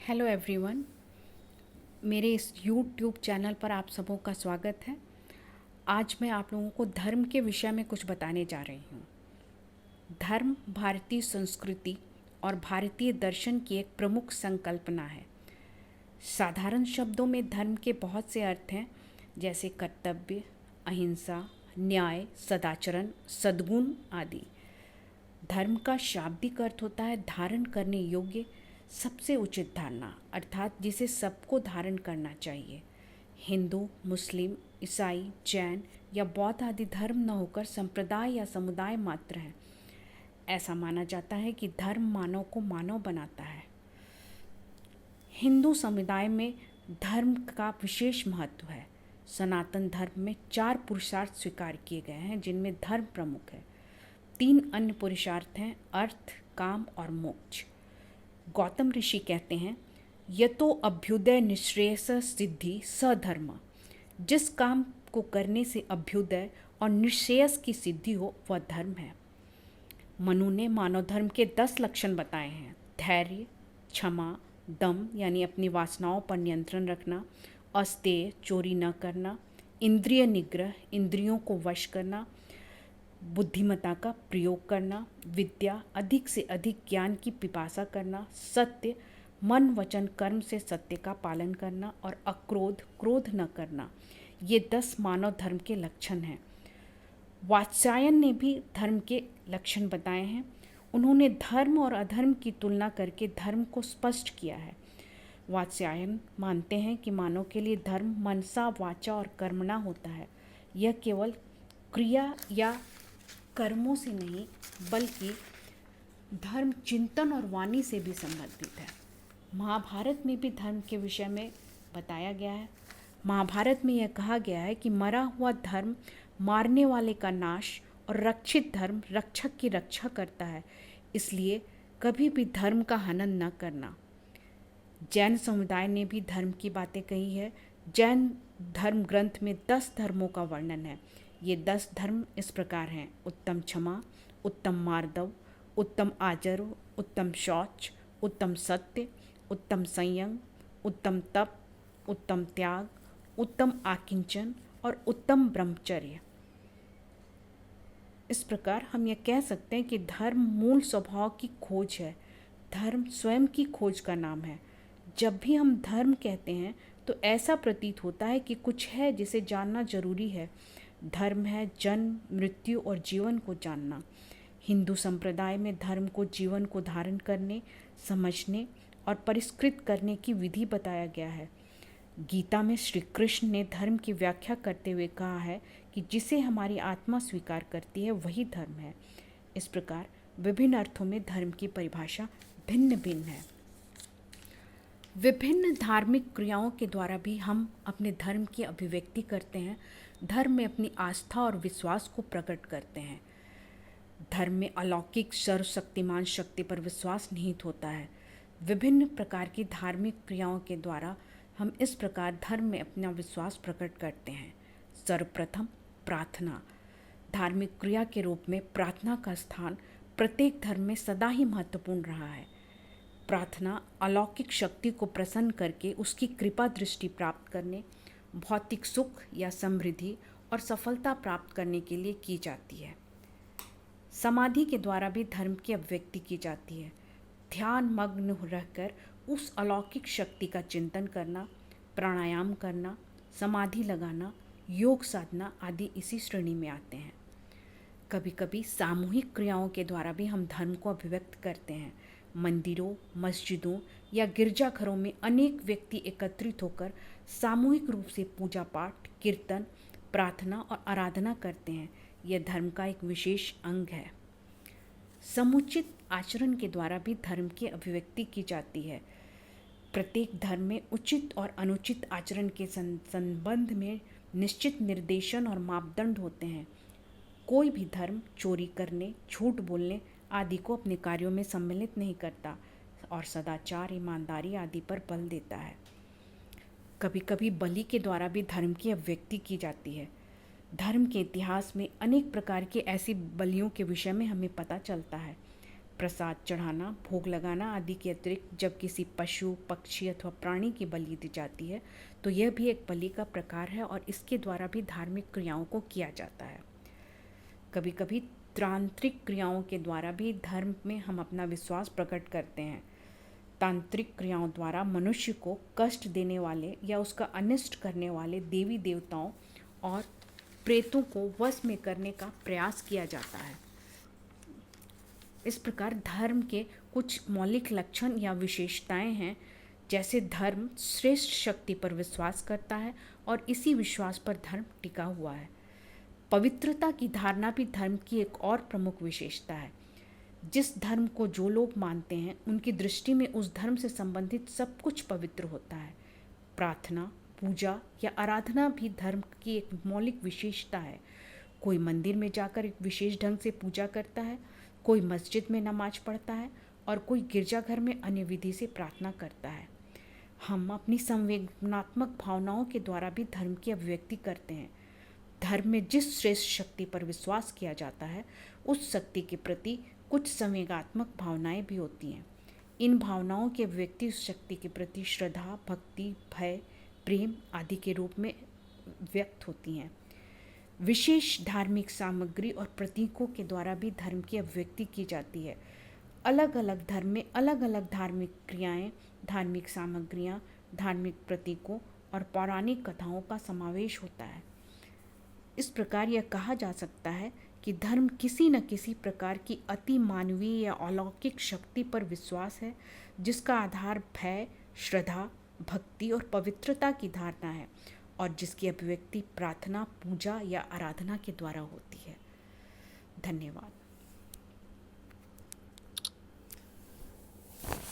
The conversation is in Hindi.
हेलो एवरीवन, मेरे इस यूट्यूब चैनल पर आप सबों का स्वागत है। आज मैं आप लोगों को धर्म के विषय में कुछ बताने जा रही हूँ। धर्म भारतीय संस्कृति और भारतीय दर्शन की एक प्रमुख संकल्पना है। साधारण शब्दों में धर्म के बहुत से अर्थ हैं, जैसे कर्तव्य, अहिंसा, न्याय, सदाचरण, सद्गुण आदि। धर्म का शाब्दिक अर्थ होता है धारण करने योग्य, सबसे उचित धारणा, अर्थात जिसे सबको धारण करना चाहिए। हिंदू, मुस्लिम, ईसाई, जैन या बौद्ध आदि धर्म न होकर संप्रदाय या समुदाय मात्र है। ऐसा माना जाता है कि धर्म मानव को मानव बनाता है। हिंदू समुदाय में धर्म का विशेष महत्व है। सनातन धर्म में 4 पुरुषार्थ स्वीकार किए गए हैं, जिनमें धर्म प्रमुख है। 3 अन्य पुरुषार्थ हैं, अर्थ, काम और मोक्ष। गौतम ऋषि कहते हैं, यतो अभ्युदय निःश्रेयस सिद्धि स धर्म। जिस काम को करने से अभ्युदय और निःश्रेयस की सिद्धि हो वह धर्म है। मनु ने मानव धर्म के 10 लक्षण बताए हैं। धैर्य, क्षमा, दम यानी अपनी वासनाओं पर नियंत्रण रखना, अस्तेय चोरी न करना, इंद्रिय निग्रह इंद्रियों को वश करना, बुद्धिमत्ता का प्रयोग करना, विद्या अधिक से अधिक ज्ञान की पिपासा करना, सत्य मन वचन कर्म से सत्य का पालन करना और अक्रोध क्रोध न करना। ये 10 मानव धर्म के लक्षण हैं। वात्स्यायन ने भी धर्म के लक्षण बताए हैं। उन्होंने धर्म और अधर्म की तुलना करके धर्म को स्पष्ट किया है। वात्स्यायन मानते हैं कि मानव के लिए धर्म मनसा वाचा और कर्मणा होता है। यह केवल क्रिया या कर्मों से नहीं बल्कि धर्म चिंतन और वाणी से भी संबंधित है। महाभारत में भी धर्म के विषय में बताया गया है। महाभारत में यह कहा गया है कि मरा हुआ धर्म मारने वाले का नाश और रक्षित धर्म रक्षक की रक्षा करता है, इसलिए कभी भी धर्म का हनन न करना। जैन समुदाय ने भी धर्म की बातें कही है। जैन धर्म ग्रंथ में 10 धर्मों का वर्णन है। ये 10 धर्म इस प्रकार हैं: उत्तम क्षमा, उत्तम मार्दव, उत्तम आचर, उत्तम शौच, उत्तम सत्य, उत्तम संयम, उत्तम तप, उत्तम त्याग, उत्तम आकिंचन और उत्तम ब्रह्मचर्य। इस प्रकार हम यह कह सकते हैं कि धर्म मूल स्वभाव की खोज है। धर्म स्वयं की खोज का नाम है। जब भी हम धर्म कहते हैं तो ऐसा प्रतीत होता है कि कुछ है जिसे जानना जरूरी है। धर्म है जन्म, मृत्यु और जीवन को जानना। हिंदू संप्रदाय में धर्म को जीवन को धारण करने, समझने और परिष्कृत करने की विधि बताया गया है। गीता में श्री कृष्ण ने धर्म की व्याख्या करते हुए कहा है कि जिसे हमारी आत्मा स्वीकार करती है वही धर्म है। इस प्रकार विभिन्न अर्थों में धर्म की परिभाषा भिन्न भिन्न है। विभिन्न धार्मिक क्रियाओं के द्वारा भी हम अपने धर्म की अभिव्यक्ति करते हैं। धर्म में अपनी आस्था और विश्वास को प्रकट करते हैं। धर्म में अलौकिक सर्वशक्तिमान शक्ति पर विश्वास निहित होता है। विभिन्न प्रकार की धार्मिक क्रियाओं के द्वारा हम इस प्रकार धर्म में अपना विश्वास प्रकट करते हैं। सर्वप्रथम प्रार्थना। धार्मिक क्रिया के रूप में प्रार्थना का स्थान प्रत्येक धर्म में सदा ही महत्वपूर्ण रहा है। प्रार्थना अलौकिक शक्ति को प्रसन्न करके उसकी कृपा दृष्टि प्राप्त करने, भौतिक सुख या समृद्धि और सफलता प्राप्त करने के लिए की जाती है। समाधि के द्वारा भी धर्म की अभिव्यक्ति की जाती है। ध्यान मग्न रहकर उस अलौकिक शक्ति का चिंतन करना, प्राणायाम करना, समाधि लगाना, योग साधना आदि इसी श्रेणी में आते हैं। कभी कभी सामूहिक क्रियाओं के द्वारा भी हम धर्म को अभिव्यक्त करते हैं। मंदिरों, मस्जिदों या गिरजाघरों में अनेक व्यक्ति एकत्रित होकर सामूहिक रूप से पूजा पाठ, कीर्तन, प्रार्थना और आराधना करते हैं। यह धर्म का एक विशेष अंग है। समुचित आचरण के द्वारा भी धर्म की अभिव्यक्ति की जाती है। प्रत्येक धर्म में उचित और अनुचित आचरण के संबंध में निश्चित निर्देशन और मापदंड होते हैं। कोई भी धर्म चोरी करने, झूठ बोलने आदि को अपने कार्यों में सम्मिलित नहीं करता और सदाचार, ईमानदारी आदि पर बल देता है। कभी कभी बलि के द्वारा भी धर्म की अभिव्यक्ति की जाती है। धर्म के इतिहास में अनेक प्रकार की ऐसी बलियों के विषय में हमें पता चलता है। प्रसाद चढ़ाना, भोग लगाना आदि के अतिरिक्त जब किसी पशु, पक्षी अथवा प्राणी की बलि दी जाती है तो यह भी एक बलि का प्रकार है और इसके द्वारा भी धार्मिक क्रियाओं को किया जाता है। कभी कभी तांत्रिक क्रियाओं के द्वारा भी धर्म में हम अपना विश्वास प्रकट करते हैं। तांत्रिक क्रियाओं द्वारा मनुष्य को कष्ट देने वाले या उसका अनिष्ट करने वाले देवी देवताओं और प्रेतों को वश में करने का प्रयास किया जाता है। इस प्रकार धर्म के कुछ मौलिक लक्षण या विशेषताएं हैं, जैसे धर्म श्रेष्ठ शक्ति पर विश्वास करता है और इसी विश्वास पर धर्म टिका हुआ है। पवित्रता की धारणा भी धर्म की एक और प्रमुख विशेषता है। जिस धर्म को जो लोग मानते हैं उनकी दृष्टि में उस धर्म से संबंधित सब कुछ पवित्र होता है। प्रार्थना, पूजा या आराधना भी धर्म की एक मौलिक विशेषता है। कोई मंदिर में जाकर एक विशेष ढंग से पूजा करता है, कोई मस्जिद में नमाज पढ़ता है और कोई गिरजाघर में अन्य विधि से प्रार्थना करता है। हम अपनी संवेदनात्मक भावनाओं के द्वारा भी धर्म की अभिव्यक्ति करते हैं। धर्म में जिस श्रेष्ठ शक्ति पर विश्वास किया जाता है उस शक्ति के प्रति कुछ संवेगात्मक भावनाएं भी होती हैं। इन भावनाओं की अभिव्यक्ति उस शक्ति के प्रति श्रद्धा, भक्ति, भय, प्रेम आदि के रूप में व्यक्त होती हैं। विशेष धार्मिक सामग्री और प्रतीकों के द्वारा भी धर्म की अभिव्यक्ति की जाती है। अलग अलग धर्म में अलग अलग धार्मिक क्रियाएं, धार्मिक सामग्रियां, धार्मिक प्रतीकों और पौराणिक कथाओं का समावेश होता है। इस प्रकार यह कहा जा सकता है कि धर्म किसी न किसी प्रकार की अति मानवीय या अलौकिक शक्ति पर विश्वास है, जिसका आधार भय, श्रद्धा, भक्ति और पवित्रता की धारणा है और जिसकी अभिव्यक्ति प्रार्थना, पूजा या आराधना के द्वारा होती है। धन्यवाद।